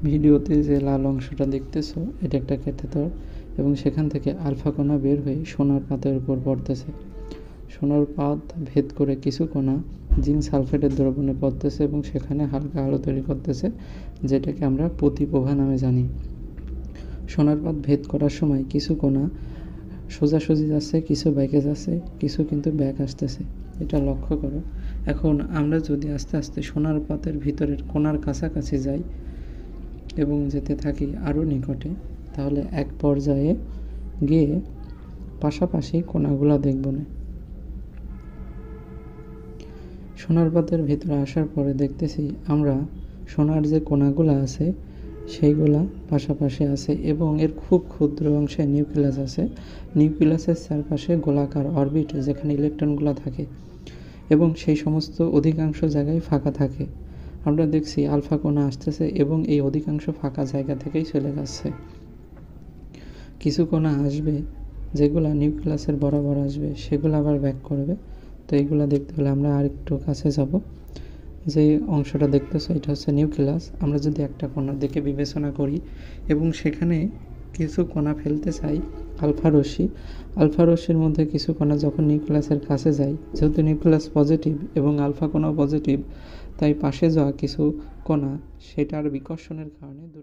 ভিডিওতে যে লাল অংশটা দেখতেছো এটা একটা ক্যাথেটার এবং সেখান থেকে আলফা কণা বের হয়ে সোনার পাতের উপর পড়তেছে। সোনার পাত ভেদ করে কিছু কণা জিঙ্ক সালফেটের দ্রবণে পড়তেছে এবং সেখানে হালকা আলো তৈরি করতেছে, যেটাকে আমরা প্রতিপ্রভা নামে জানি। সোনার পাত ভেদ করার সময় কিছু কণা সোজাসুজি যাচ্ছে, কিছু ব্যাকে যাচ্ছে, কিছু কিন্তু ব্যাক আসতেছে, এটা লক্ষ্য করো। এখন আমরা যদি আস্তে আস্তে সোনার পাতের ভিতরের কোণার কাছাকাছি যাই এবং যেতে থাকি আরও নিকটে, তাহলে এক পর্যায়ে গিয়ে পাশাপাশি কোণাগুলো দেখব না। সোনার পাতের ভিতরে আসার পরে দেখতেছি আমরা সোনার যে কোণাগুলো আছে সেইগুলা পাশাপাশি আছে এবং এর খুব ক্ষুদ্র অংশে নিউক্লিয়াস আছে। নিউক্লিয়াসের চারপাশে গোলাকার অরবিট, যেখানে ইলেকট্রনগুলো থাকে এবং সেই সমস্ত অধিকাংশ জায়গায় ফাঁকা থাকে। আমরা দেখছি আলফা কণা আসতেছে এবং এই অধিকাংশ ফাঁকা জায়গা থেকেই চলে যাচ্ছে। কিছু কণা আসবে যেগুলা নিউক্লিয়াসের বরাবর আসবে, সেগুলো আবার ব্যাক করবে। তো এইগুলা দেখতে হলে আমরা আরেকটু কাছে যাব। যে অংশটা দেখতেছো এটা হচ্ছে নিউক্লিয়াস। আমরা যদি একটা কণার দিকে বিবেচনা করি এবং সেখানে কিছু কণা ফেলতে চাই আলফা রশ্মির মধ্যে কিছু কণা যখন নিউক্লিয়াসের কাছে যায়, যেহেতু নিউক্লিয়াস পজিটিভ এবং আলফা কণাও পজিটিভ, তাই পাশে যাওয়া কিছু কণা সেটার বিকর্ষণের কারণে